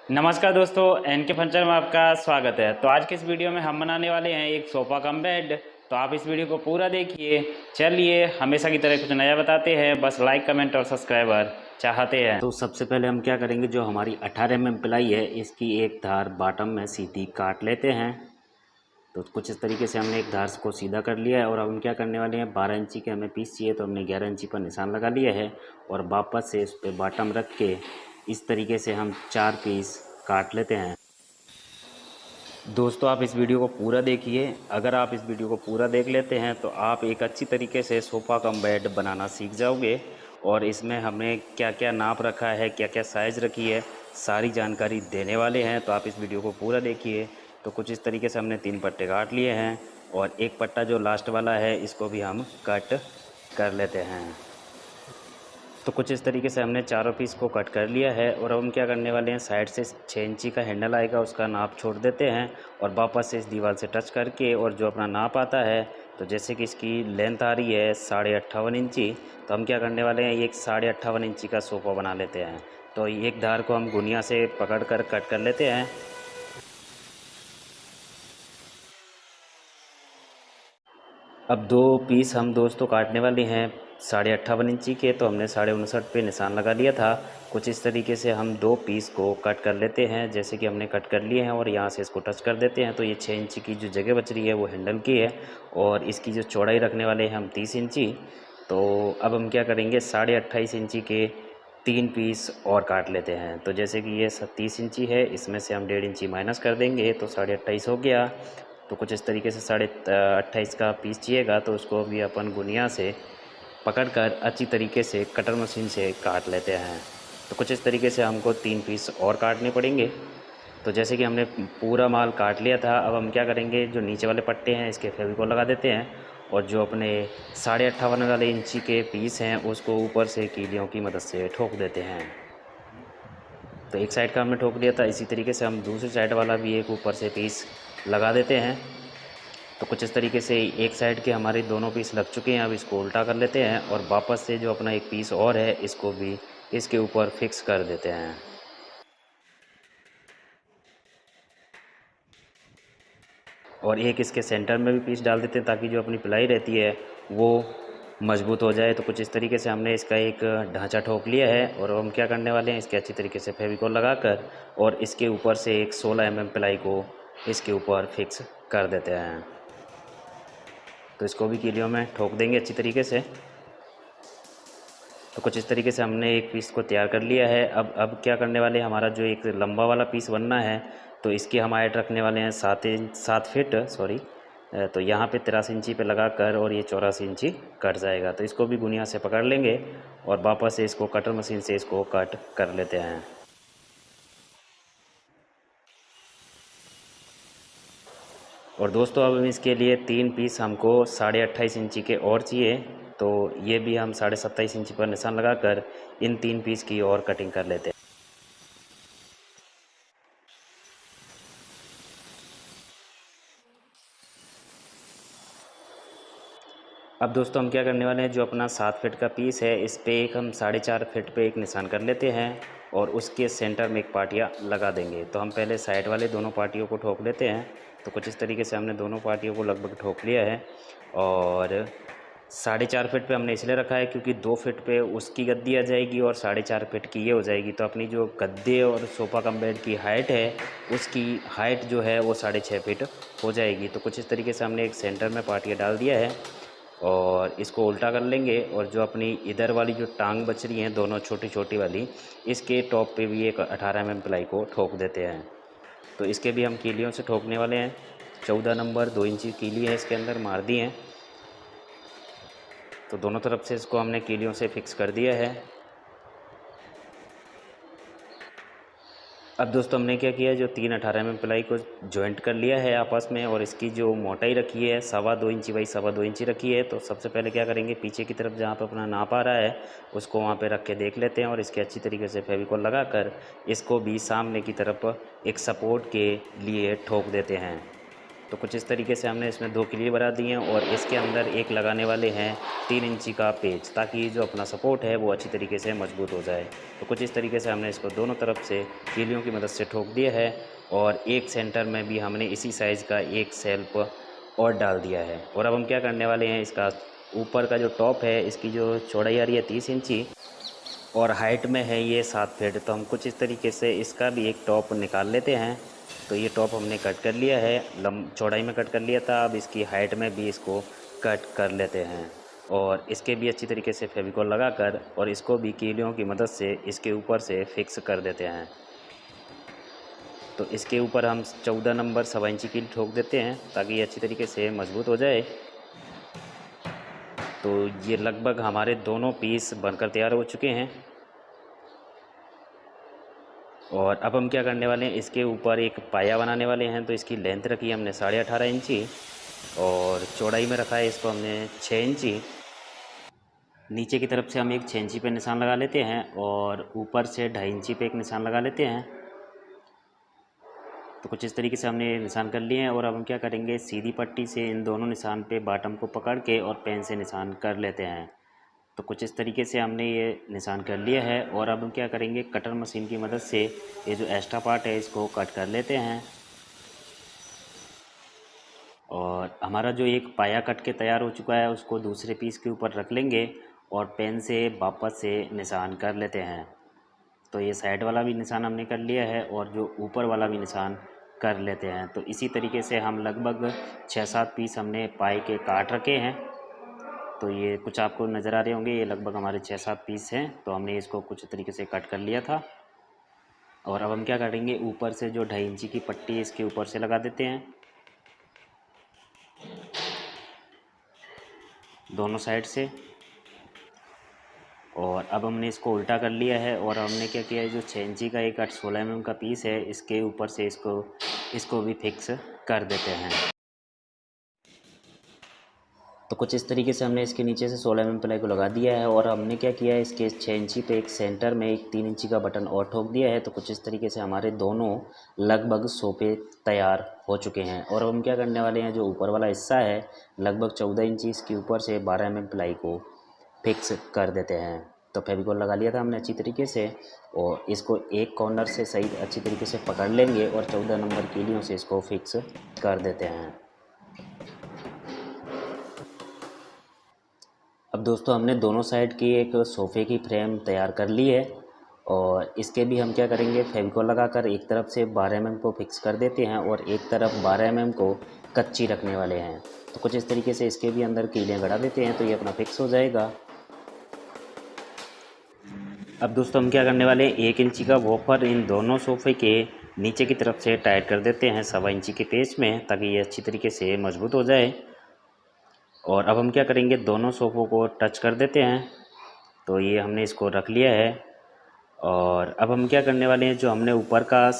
नमस्कार दोस्तों, N K furniture में आपका स्वागत है। तो आज के इस वीडियो में हम बनाने वाले हैं एक सोफ़ा कम बेड। तो आप इस वीडियो को पूरा देखिए। चलिए, हमेशा की तरह कुछ नया बताते हैं, बस लाइक कमेंट और सब्सक्राइबर चाहते हैं। तो सबसे पहले हम क्या करेंगे, जो हमारी 18 प्लाई है इसकी एक धार बॉटम में सीधी काट लेते हैं। तो कुछ इस तरीके से हमने एक धार को सीधा कर लिया है। और अब हम क्या करने वाले हैं, 12 इंची के हमें पीस चाहिए, तो हमने 11 इंची पर निशान लगा लिया है। और वापस से इस पर बॉटम रख के इस तरीके से हम 4 पीस काट लेते हैं। दोस्तों, आप इस वीडियो को पूरा देखिए। अगर आप इस वीडियो को पूरा देख लेते हैं तो आप एक अच्छी तरीके से सोफ़ा कम बेड बनाना सीख जाओगे। और इसमें हमने क्या क्या नाप रखा है, क्या क्या साइज़ रखी है, सारी जानकारी देने वाले हैं। तो आप इस वीडियो को पूरा देखिए। तो कुछ इस तरीके से हमने 3 पट्टे काट लिए हैं और एक पट्टा जो लास्ट वाला है इसको भी हम कट कर लेते हैं। तो कुछ इस तरीके से हमने चारों पीस को कट कर लिया है। और अब हम क्या करने वाले हैं, साइड से 6 इंची का हैंडल आएगा, उसका नाप छोड़ देते हैं और वापस से इस दीवार से टच करके और जो अपना नाप आता है, तो जैसे कि इसकी लेंथ आ रही है 58.5 इंची, तो हम क्या करने वाले हैं, एक 58.5 इंची का सोफ़ा बना लेते हैं। तो एक धार को हम गुनिया से पकड़ कर कट कर लेते हैं। अब 2 पीस हम दोस्तों काटने वाले हैं 58.5 इंची के। तो हमने 59.5 पे निशान लगा लिया था। कुछ इस तरीके से हम 2 पीस को कट कर लेते हैं, जैसे कि हमने कट कर लिए हैं। और यहाँ से इसको टच कर देते हैं। तो ये 6 इंची की जो जगह बच रही है वो हैंडल की है। और इसकी जो चौड़ाई रखने वाले हैं हम 30 इंची। तो अब हम क्या करेंगे, 28.5 इंची के 3 पीस और काट लेते हैं। तो जैसे कि ये 30 इंची है, इसमें से हम 1.5 इंची माइनस कर देंगे तो 28.5 हो गया। तो कुछ इस तरीके से 28.5 का पीस चाहिएगा, तो उसको भी अपन गुनिया से पकड़कर अच्छी तरीके से कटर मशीन से काट लेते हैं। तो कुछ इस तरीके से हमको 3 पीस और काटने पड़ेंगे। तो जैसे कि हमने पूरा माल काट लिया था, अब हम क्या करेंगे, जो नीचे वाले पट्टे हैं इसके फेविकोल लगा देते हैं। और जो अपने 58.5 वाले इंची के पीस हैं उसको ऊपर से कीलियों की मदद से ठोक देते हैं। तो एक साइड का हमने ठोक दिया था, इसी तरीके से हम दूसरी साइड वाला भी एक ऊपर से पीस लगा देते हैं। तो कुछ इस तरीके से एक साइड के हमारे दोनों पीस लग चुके हैं। अब इसको उल्टा कर लेते हैं और वापस से जो अपना एक पीस और है इसको भी इसके ऊपर फिक्स कर देते हैं। और एक इसके सेंटर में भी पीस डाल देते हैं ताकि जो अपनी पिलाई रहती है वो मजबूत हो जाए। तो कुछ इस तरीके से हमने इसका एक ढांचा ठोक लिया है। और हम क्या करने वाले हैं, इसके अच्छी तरीके से फेविकोल लगाकर और इसके ऊपर से एक 16 पिलाई को इसके ऊपर फिक्स कर देते हैं। तो इसको भी कीलियों में ठोक देंगे अच्छी तरीके से। तो कुछ इस तरीके से हमने एक पीस को तैयार कर लिया है। अब क्या करने वाले हैं, हमारा जो एक लंबा वाला पीस बनना है, तो इसकी हम हाइट रखने वाले हैं 7 फीट सॉरी। तो यहाँ पे 83 इंची पे लगा कर और ये 84 इंची कट जाएगा। तो इसको भी गुनिया से पकड़ लेंगे और वापस से इसको कटर मशीन से इसको कट कर लेते हैं। और दोस्तों, अब इसके लिए 3 पीस हमको 28.5 इंची के और चाहिए। तो ये भी हम 27.5 इंची पर निशान लगाकर इन 3 पीस की और कटिंग कर लेते हैं। अब दोस्तों, हम क्या करने वाले हैं, जो अपना 7 फीट का पीस है इस पे एक हम 4.5 फीट पे एक निशान कर लेते हैं और उसके सेंटर में एक पाटिया लगा देंगे। तो हम पहले साइड वाले दोनों पार्टियों को ठोक लेते हैं। तो कुछ इस तरीके से हमने दोनों पार्टियों को लगभग ठोक लिया है। और 4.5 फीट पे हमने इसलिए रखा है क्योंकि 2 फीट पे उसकी गद्दी आ जाएगी और 4.5 फीट की ये हो जाएगी। तो अपनी जो गद्दे और सोफ़ा कम बेड की हाइट है उसकी हाइट जो है वो 6.5 फीट हो जाएगी। तो कुछ इस तरीके से हमने एक सेंटर में पाटिया डाल दिया है और इसको उल्टा कर लेंगे। और जो अपनी इधर वाली जो टांग बच रही हैं दोनों छोटी छोटी वाली, इसके टॉप पे भी एक 18 प्लाई को ठोक देते हैं। तो इसके भी हम कीलियों से ठोकने वाले हैं। 14 नंबर 2 इंची कीली है, इसके अंदर मार दी हैं। तो दोनों तरफ से इसको हमने कीलियों से फिक्स कर दिया है। अब दोस्तों, हमने क्या किया, जो 3 18 प्लाई को जॉइंट कर लिया है आपस में और इसकी जो मोटाई रखी है 2.25 इंची बाई 2.25 इंची रखी है। तो सबसे पहले क्या करेंगे, पीछे की तरफ जहाँ पे अपना नाप आ रहा है उसको वहाँ पे रख के देख लेते हैं और इसके अच्छी तरीके से फेविकोल लगाकर इसको भी सामने की तरफ एक सपोर्ट के लिए ठोक देते हैं। तो कुछ इस तरीके से हमने इसमें 2 किलीर बना दिए हैं और इसके अंदर एक लगाने वाले हैं 3 इंची का पेच, ताकि जो अपना सपोर्ट है वो अच्छी तरीके से मजबूत हो जाए। तो कुछ इस तरीके से हमने इसको दोनों तरफ से कीलियों की मदद से ठोक दिया है और एक सेंटर में भी हमने इसी साइज़ का एक सेल्फ और डाल दिया है। और अब हम क्या करने वाले हैं, इसका ऊपर का जो टॉप है इसकी जो चौड़ाई आ रही है 30 इंची और हाइट में है ये 7 फीट। तो हम कुछ इस तरीके से इसका भी एक टॉप निकाल लेते हैं। तो ये टॉप हमने कट कर लिया है, चौड़ाई में कट कर लिया था। अब इसकी हाइट में भी इसको कट कर लेते हैं और इसके भी अच्छी तरीके से फेविकॉल लगाकर और इसको भी कीलियों की मदद से इसके ऊपर से फिक्स कर देते हैं। तो इसके ऊपर हम 14 नंबर 1.25 इंची कील ठोक देते हैं ताकि ये अच्छी तरीके से मजबूत हो जाए। तो ये लगभग हमारे दोनों पीस बनकर तैयार हो चुके हैं और अब हम क्या करने वाले हैं, इसके ऊपर एक पाया बनाने वाले हैं। तो इसकी लेंथ रखी है हमने 18.5 इंची और चौड़ाई में रखा है इसको हमने 6 इंची। नीचे की तरफ से हम एक 6 इंची पे निशान लगा लेते हैं और ऊपर से 2.5 इंची पे एक निशान लगा लेते हैं। तो कुछ इस तरीके से हमने निशान कर लिए हैं और अब हम क्या करेंगे, सीधी पट्टी से इन दोनों निशान पे बॉटम को पकड़ के और पेन से निशान कर लेते हैं। तो कुछ इस तरीके से हमने ये निशान कर लिया है और अब हम क्या करेंगे, कटर मशीन की मदद से ये जो एक्स्ट्रा पार्ट है इसको कट कर लेते हैं। और हमारा जो एक पाया कट के तैयार हो चुका है उसको दूसरे पीस के ऊपर रख लेंगे और पेन से वापस से निशान कर लेते हैं। तो ये साइड वाला भी निशान हमने कर लिया है और जो ऊपर वाला भी निशान कर लेते हैं। तो इसी तरीके से हम लगभग 6-7 पीस हमने पाए के काट रखे हैं। तो ये कुछ आपको नज़र आ रहे होंगे, ये लगभग हमारे 6-7 पीस हैं। तो हमने इसको कुछ तरीके से कट कर लिया था और अब हम क्या करेंगे, ऊपर से जो 2.5 इंची की पट्टी इसके ऊपर से लगा देते हैं दोनों साइड से। और अब हमने इसको उल्टा कर लिया है और हमने क्या किया है, जो 6 इंची का एक 16 mm का पीस है इसके ऊपर से इसको भी फिक्स कर देते हैं। तो कुछ इस तरीके से हमने इसके नीचे से 16 mm प्लाई को लगा दिया है और हमने क्या किया है, इसके 6 इंची पे एक सेंटर में एक 3 इंची का बटन और ठोक दिया है। तो कुछ इस तरीके से हमारे दोनों लगभग सोफे तैयार हो चुके हैं। और अब हम क्या करने वाले हैं, जो ऊपर वाला हिस्सा है लगभग 14 इंची इसके ऊपर से 12 mm प्लाई को फिक्स कर देते हैं। तो फेविकॉल लगा लिया था हमने अच्छी तरीके से और इसको एक कॉर्नर से सही अच्छी तरीके से पकड़ लेंगे और 14 नंबर कीलियों से इसको फिक्स कर देते हैं। अब दोस्तों हमने दोनों साइड की एक सोफ़े की फ्रेम तैयार कर ली है और इसके भी हम क्या करेंगे, फेविकॉल लगाकर एक तरफ से 12 mm को फिक्स कर देते हैं और एक तरफ 12 mm को कच्ची रखने वाले हैं। तो कुछ इस तरीके से इसके भी अंदर कीलें गड़ा देते हैं तो ये अपना फिक्स हो जाएगा। अब दोस्तों हम क्या करने वाले हैं, 1 इंची का वॉफर इन दोनों सोफ़े के नीचे की तरफ से टाइट कर देते हैं 1.25 इंची के पेच में, ताकि ये अच्छी तरीके से मजबूत हो जाए। और अब हम क्या करेंगे, दोनों सोफ़ों को टच कर देते हैं। तो ये हमने इसको रख लिया है और अब हम क्या करने वाले हैं, जो हमने ऊपर का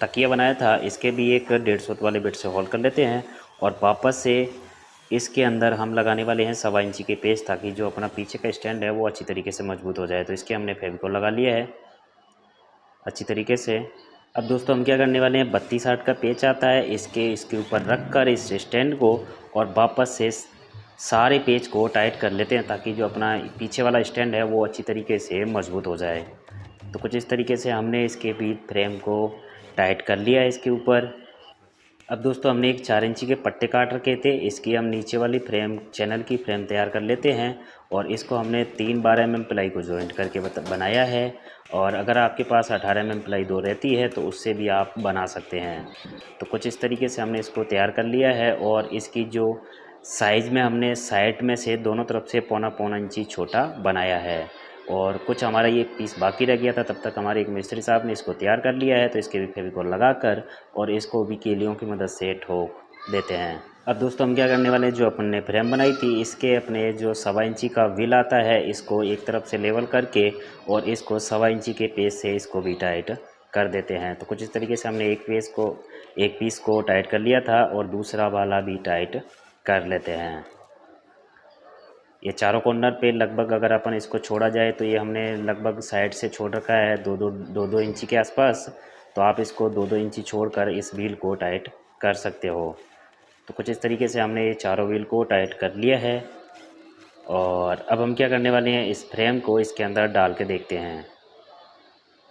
तकिया बनाया था इसके भी एक 150 वाले बिट से होल कर लेते हैं और वापस से इसके अंदर हम लगाने वाले हैं 1.25 इंची के पेच, ताकि जो अपना पीछे का स्टैंड है वो अच्छी तरीके से मजबूत हो जाए। तो इसके हमने फेविकॉल लगा लिया है अच्छी तरीके से। अब दोस्तों हम क्या करने वाले हैं, 32/8 का पेच आता है इसके ऊपर रख कर इस स्टैंड को और वापस से सारे पेच को टाइट कर लेते हैं, ताकि जो अपना पीछे वाला स्टैंड है वो अच्छी तरीके से मजबूत हो जाए। तो कुछ इस तरीके से हमने इसके भी फ्रेम को टाइट कर लिया है इसके ऊपर। अब दोस्तों हमने एक 4 इंची के पट्टे काट रखे थे, इसकी हम नीचे वाली फ्रेम चैनल की फ्रेम तैयार कर लेते हैं और इसको हमने 3 12 mm प्लाई को जॉइंट करके बनाया है। और अगर आपके पास 18 mm प्लाई 2 रहती है तो उससे भी आप बना सकते हैं। तो कुछ इस तरीके से हमने इसको तैयार कर लिया है और इसकी जो साइज़ में हमने साइड में से दोनों तरफ से पौना इंची छोटा बनाया है। और कुछ हमारा ये पीस बाकी रह गया था, तब तक हमारे एक मिस्त्री साहब ने इसको तैयार कर लिया है। तो इसके भी फेविकॉल लगाकर और इसको भी कीलियों की मदद से ठोक देते हैं। अब दोस्तों हम क्या करने वाले हैं, जो अपन ने फ्रेम बनाई थी इसके अपने जो 1.25 इंची का व्हील आता है इसको एक तरफ से लेवल करके और इसको 1.25 इंची के पेच से इसको भी टाइट कर देते हैं। तो कुछ इस तरीके से हमने एक पीस को टाइट कर लिया था और दूसरा वाला भी टाइट कर लेते हैं। ये चारों कॉर्नर पे लगभग अगर अपन इसको छोड़ा जाए तो ये हमने लगभग साइड से छोड़ रखा है 2-2 इंची के आसपास। तो आप इसको 2-2 इंची छोड़कर इस व्हील को टाइट कर सकते हो। तो कुछ इस तरीके से हमने ये चारों व्हील को टाइट कर लिया है और अब हम क्या करने वाले हैं, इस फ्रेम को इसके अंदर डाल के देखते हैं।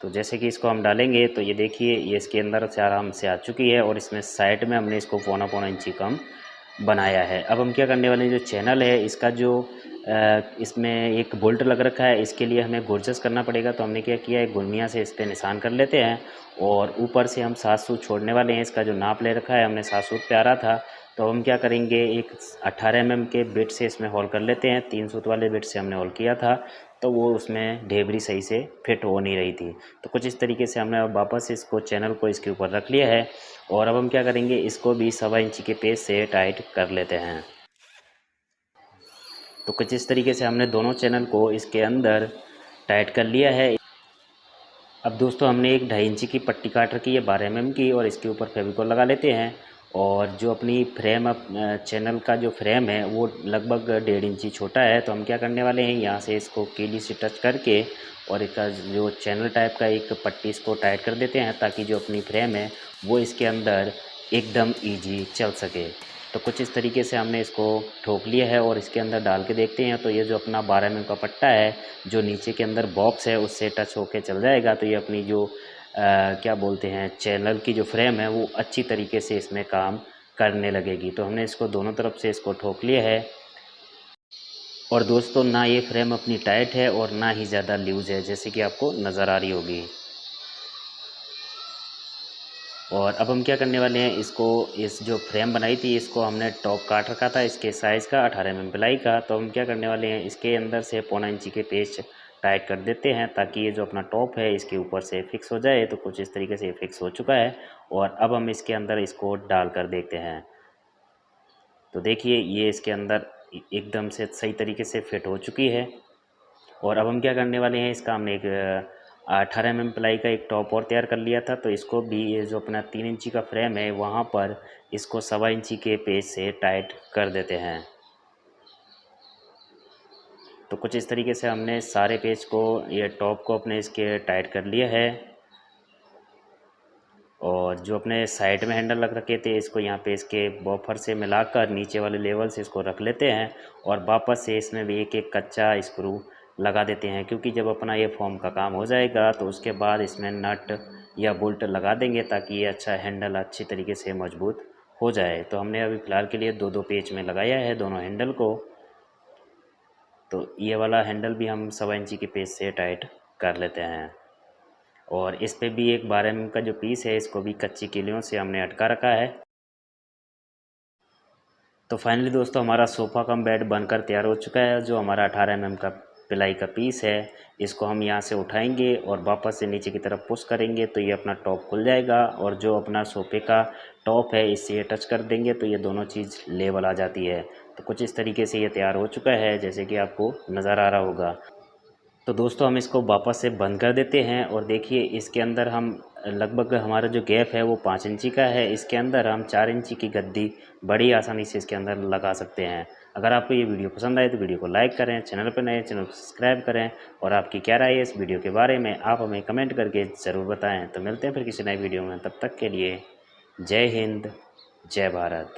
तो जैसे कि इसको हम डालेंगे तो ये देखिए ये इसके अंदर से आराम से आ चुकी है और इसमें साइड में हमने इसको पौना पौना इंची कम बनाया है। अब हम क्या करने वाले हैं, जो चैनल है इसका जो इसमें एक बोल्ट लग रखा है, इसके लिए हमें गोरजस करना पड़ेगा। तो हमने क्या किया है, गुर्निया से इस पर निशान कर लेते हैं और ऊपर से हम 7 सूत छोड़ने वाले हैं। इसका जो नाप ले रखा है हमने 7 सूत पे आ रहा था, तो हम क्या करेंगे, एक 18 mm के बिट से इसमें होल कर लेते हैं। 3 सूत वाले बिट से हमने होल किया था तो वो उसमें ढेबरी सही से फिट हो नहीं रही थी। तो कुछ इस तरीके से हमने अब वापस इसको चैनल को इसके ऊपर रख लिया है और अब हम क्या करेंगे, इसको भी 1.25 इंची के पेज से टाइट कर लेते हैं। तो कुछ इस तरीके से हमने दोनों चैनल को इसके अंदर टाइट कर लिया है। अब दोस्तों हमने एक 2.5 इंची की पट्टी काट रखी है 12 mm की और इसके ऊपर फेविकोल लगा लेते हैं। और जो अपनी फ्रेम चैनल का जो फ्रेम है वो लगभग 1.5 इंची छोटा है, तो हम क्या करने वाले हैं, यहाँ से इसको कीली से टच करके और इसका जो चैनल टाइप का एक पट्टी इसको टाइट कर देते हैं ताकि जो अपनी फ्रेम है वो इसके अंदर एकदम ईजी चल सके। तो कुछ इस तरीके से हमने इसको ठोक लिया है और इसके अंदर डाल के देखते हैं। तो ये जो अपना 12 mm का पट्टा है जो नीचे के अंदर बॉक्स है उससे टच होके चल जाएगा, तो ये अपनी जो क्या बोलते हैं चैनल की जो फ्रेम है वो अच्छी तरीके से इसमें काम करने लगेगी। तो हमने इसको दोनों तरफ से इसको ठोक लिया है। और दोस्तों ना ये फ्रेम अपनी टाइट है और ना ही ज़्यादा लूज़ है, जैसे कि आपको नज़र आ रही होगी। और अब हम क्या करने वाले हैं, इसको इस जो फ्रेम बनाई थी इसको हमने टॉप काट रखा था इसके साइज़ का 18 mm प्लाई का। तो हम क्या करने वाले हैं, इसके अंदर से 1.25 इंची के पेच टाइट कर देते हैं ताकि ये जो अपना टॉप है इसके ऊपर से फिक्स हो जाए। तो कुछ इस तरीके से ये फिक्स हो चुका है और अब हम इसके अंदर इसको डाल कर देखते हैं। तो देखिए ये इसके अंदर एकदम से सही तरीके से फिट हो चुकी है। और अब हम क्या करने वाले हैं, इसका हमने एक 18 mm प्लाई का एक टॉप और तैयार कर लिया था, तो इसको भी ये जो अपना 3 इंची का फ्रेम है वहाँ पर इसको 1.25 इंची के पेज से टाइट कर देते हैं। तो कुछ इस तरीके से हमने सारे पेज को, ये टॉप को अपने इसके टाइट कर लिया है। और जो अपने साइड में हैंडल लग रखे थे इसको यहाँ पे इसके बफर से मिलाकर नीचे वाले लेवल से इसको रख लेते हैं और वापस से इसमें भी एक एक कच्चा स्क्रू लगा देते हैं, क्योंकि जब अपना ये फॉर्म का काम हो जाएगा तो उसके बाद इसमें नट या बोल्ट लगा देंगे ताकि ये अच्छा हैंडल अच्छी तरीके से मजबूत हो जाए। तो हमने अभी फ़िलहाल के लिए 2-2 पेच में लगाया है दोनों हैंडल को। तो ये वाला हैंडल भी हम 1.25 इंची के पेच से टाइट कर लेते हैं। और इस पे भी एक 12 mm का जो पीस है इसको भी कच्ची कीलियों से हमने अटका रखा है। तो फाइनली दोस्तों हमारा सोफ़ा कम बेड बनकर तैयार हो चुका है। जो हमारा 18 mm का पिलाई का पीस है इसको हम यहाँ से उठाएंगे और वापस से नीचे की तरफ पुश करेंगे तो ये अपना टॉप खुल जाएगा और जो अपना सोफ़े का टॉप है इससे ये टच कर देंगे तो ये दोनों चीज़ लेवल आ जाती है। तो कुछ इस तरीके से ये तैयार हो चुका है जैसे कि आपको नज़र आ रहा होगा। तो दोस्तों हम इसको वापस से बंद कर देते हैं और देखिए इसके अंदर हम लगभग हमारा जो गैप है वो 5 इंची का है। इसके अंदर हम 4 इंची की गद्दी बड़ी आसानी से इसके अंदर लगा सकते हैं। अगर आपको ये वीडियो पसंद आए तो वीडियो को लाइक करें, चैनल पर नए चैनल को सब्सक्राइब करें और आपकी क्या राय है इस वीडियो के बारे में आप हमें कमेंट करके ज़रूर बताएँ। तो मिलते हैं फिर किसी नए वीडियो में, तब तक के लिए जय हिंद, जय भारत।